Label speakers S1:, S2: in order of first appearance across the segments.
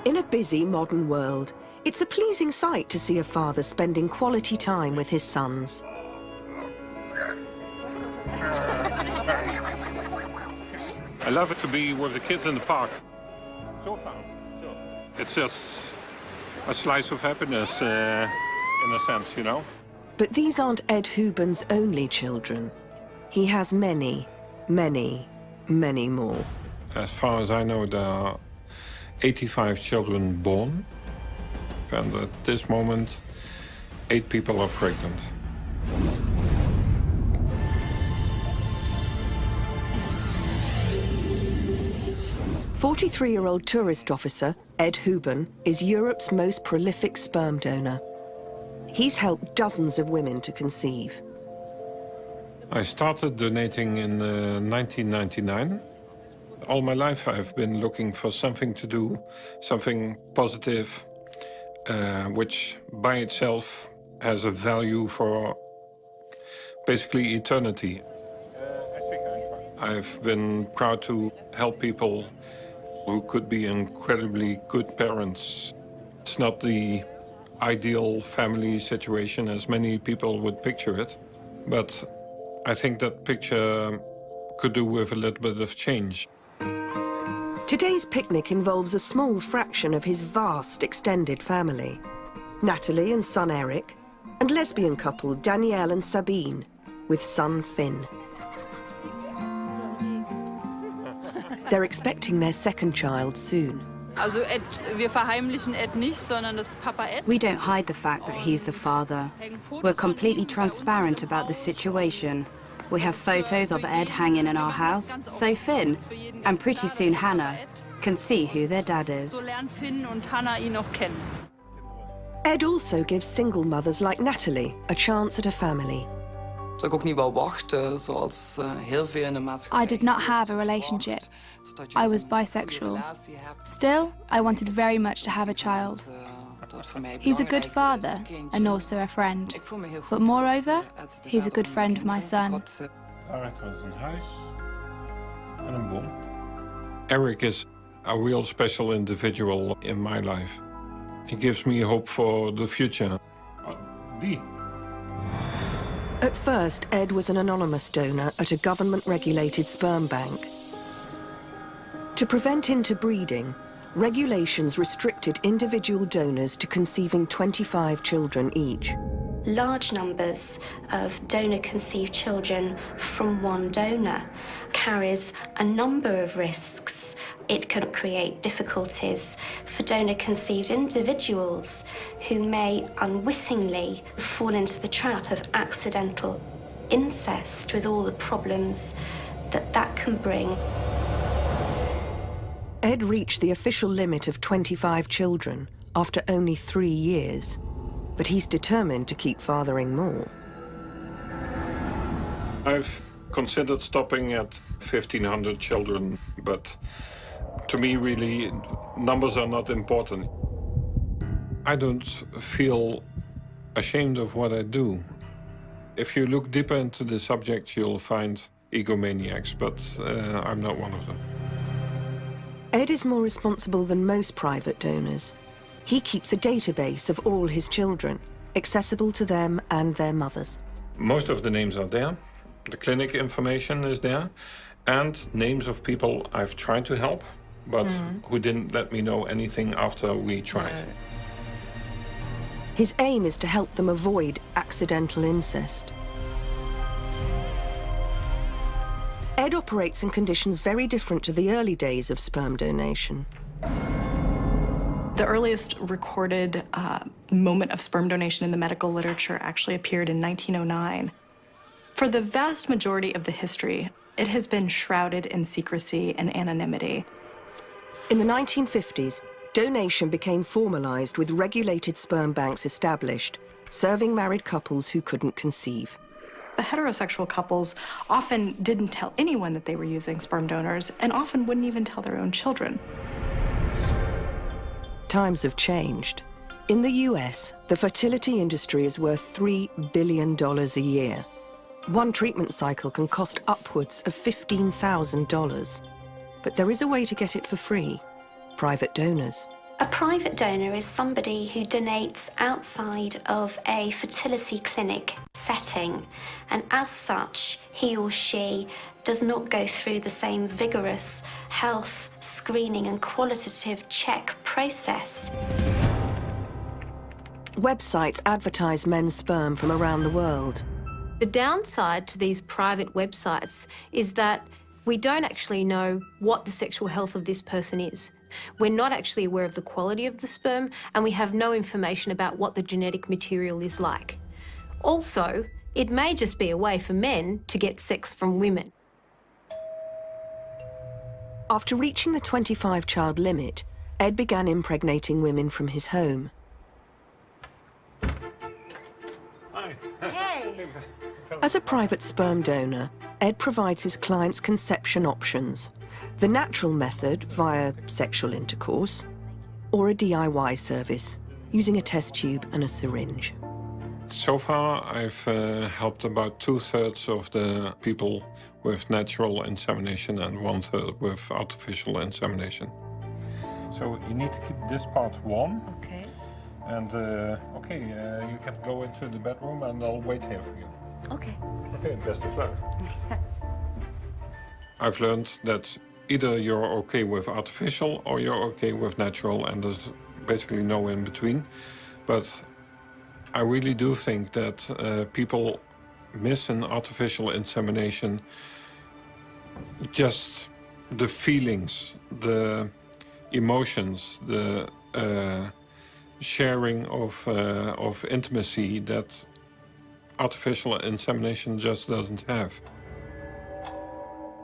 S1: In a busy modern world, it's a pleasing sight to see a father spending quality time with his sons.
S2: I love it to be with the kids in the park. So fun. It's just a slice of happiness, in a sense, you know?
S1: But these aren't Ed Huben's only children. He has many, many, many more.
S2: As far as I know, there are 85 children born. And at this moment, 8 people are pregnant.
S1: 43-year-old tourist officer Ed Huben is Europe's most prolific sperm donor. He's helped dozens of women to conceive.
S2: I started donating in 1999. All my life I've been looking for something to do, something positive, which by itself has a value for basically eternity. I've been proud to help people who could be incredibly good parents. It's not the ideal family situation as many people would picture it, but I think that picture could do with a little bit of change.
S1: Today's picnic involves a small fraction of his vast extended family. Natalie and son Eric, and lesbian couple Danielle and Sabine, with son Finn. They're expecting their second child soon.
S3: Also Ed, wir verheimlichen Ed nicht, sondern das Papa Ed.
S4: We don't hide the fact that he's the father. We're completely transparent about the situation. We have photos of Ed hanging in our house, so Finn, and pretty soon Hannah, can see who their dad is.
S3: So lernen Finn und Hannah ihn auch kennen.
S1: Ed also gives single mothers like Natalie a chance at a family.
S5: I
S6: did not have a relationship. I was bisexual. Still, I wanted very much to have a child. He's a good father and also a friend. But moreover, he's a good friend of my son.
S2: Eric is a real special individual in my life. He gives me hope for the future.
S1: At first, Ed was an anonymous donor at a government-regulated sperm bank. To prevent interbreeding, regulations restricted individual donors to conceiving 25 children each.
S7: Large numbers of donor-conceived children from one donor carries a number of risks. It can create difficulties for donor-conceived individuals who may unwittingly fall into the trap of accidental incest with all the problems that that can bring.
S1: Ed reached the official limit of 25 children after only 3 years, but he's determined to keep fathering more.
S2: I've considered stopping at 1,500 children, but to me, really, numbers are not important. I don't feel ashamed of what I do. If you look deeper into the subject, you'll find egomaniacs, but I'm not one of them.
S1: Ed is more responsible than most private donors. He keeps a database of all his children, accessible to them and their mothers.
S2: Most of the names are there. The clinic information is there, and names of people I've tried to help, but who didn't let me know anything after we tried.
S1: His aim is to help them avoid accidental incest. Ed operates in conditions very different to the early days of sperm donation.
S8: The earliest recorded moment of sperm donation in the medical literature actually appeared in 1909. For the vast majority of the history, it has been shrouded in secrecy and anonymity.
S1: In the 1950s, donation became formalized with regulated sperm banks established, serving married couples who couldn't conceive.
S8: The heterosexual couples often didn't tell anyone that they were using sperm donors and often wouldn't even tell their own children.
S1: Times have changed. In the US, the fertility industry is worth $3 billion a year. One treatment cycle can cost upwards of $15,000. But there is a way to get it for free: private donors.
S7: A private donor is somebody who donates outside of a fertility clinic setting, and as such, he or she does not go through the same vigorous health screening and qualitative check process.
S1: Websites advertise men's sperm from around the world.
S5: The downside to these private websites is that we don't actually know what the sexual health of this person is. We're not actually aware of the quality of the sperm, and we have no information about what the genetic material is like. Also, it may just be a way for men to get sex from women.
S1: After reaching the 25-child limit, Ed began impregnating women from his home.
S2: Hi.
S9: Hey.
S1: As a private sperm donor, Ed provides his clients conception options: the natural method via sexual intercourse, or a DIY service using a test tube and a syringe.
S2: So far, I've helped about 2/3 of the people with natural insemination and 1/3 with artificial insemination. So you need to keep this part warm.
S9: Okay.
S2: And you can go into the bedroom and I'll wait here for you.
S9: Okay.
S2: Okay, best of luck. I've learned that either you're okay with artificial or you're okay with natural, and there's basically no in between. But I really do think that people miss an artificial insemination, just the feelings, the emotions, the sharing of intimacy that artificial insemination just doesn't have.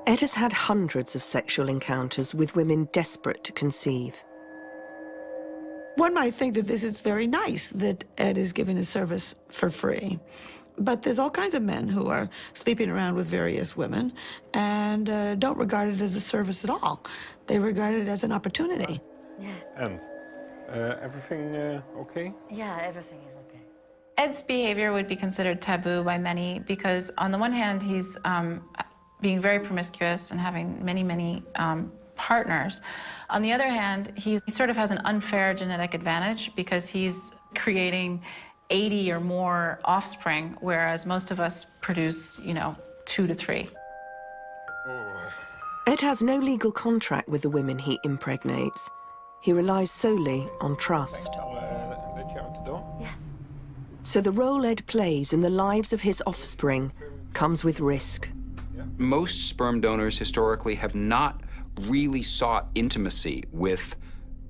S1: Ed has had hundreds of sexual encounters with women desperate to conceive.
S10: One might think that this is very nice, that Ed is giving a service for free. But there's all kinds of men who are sleeping around with various women and don't regard it as a service at all. They regard it as an opportunity.
S9: Yeah.
S2: And everything okay?
S9: Yeah, everything is okay.
S11: Ed's behavior would be considered taboo by many because, on the one hand, he's being very promiscuous and having many partners. On the other hand, he sort of has an unfair genetic advantage because he's creating 80 or more offspring, whereas most of us produce, 2 to 3.
S1: Ed has no legal contract with the women he impregnates. He relies solely on trust.
S2: I'll let you out the door.
S9: Yeah.
S1: So the role Ed plays in the lives of his offspring comes with risk.
S12: Most sperm donors historically have not really sought intimacy with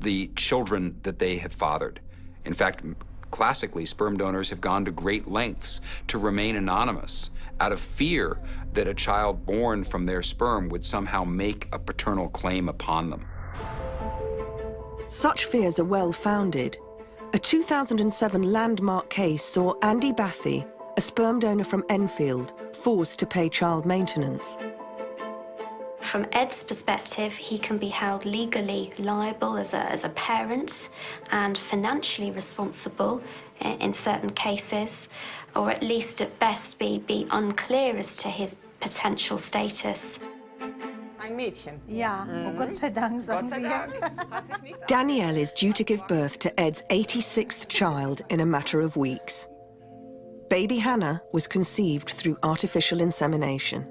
S12: the children that they have fathered. In fact, classically, sperm donors have gone to great lengths to remain anonymous out of fear that a child born from their sperm would somehow make a paternal claim upon them.
S1: Such fears are well-founded. A 2007 landmark case saw Andy Bathy, a sperm donor from Enfield, forced to pay child maintenance.
S7: From Ed's perspective, he can be held legally liable as a parent and financially responsible in certain cases, or at least at best be unclear as to his potential status.
S9: Ein Mädchen.
S13: Ja, oh Gott sei Dank, sagen Sie jetzt.
S1: Danielle is due to give birth to Ed's 86th child in a matter of weeks. Baby Hannah was conceived through artificial insemination.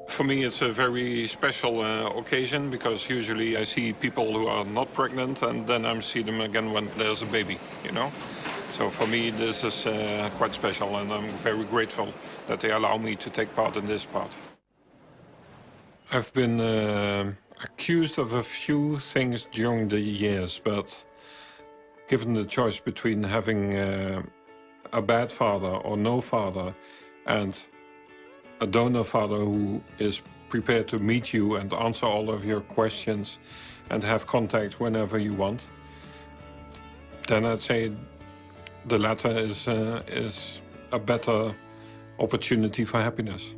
S2: For me, it's a very special occasion because usually I see people who are not pregnant and then I see them again when there's a baby, So for me, this is quite special, and I'm very grateful that they allow me to take part in this part. I've been accused of a few things during the years, but given the choice between having a bad father or no father and a donor father who is prepared to meet you and answer all of your questions and have contact whenever you want, then I'd say the latter is a better opportunity for happiness.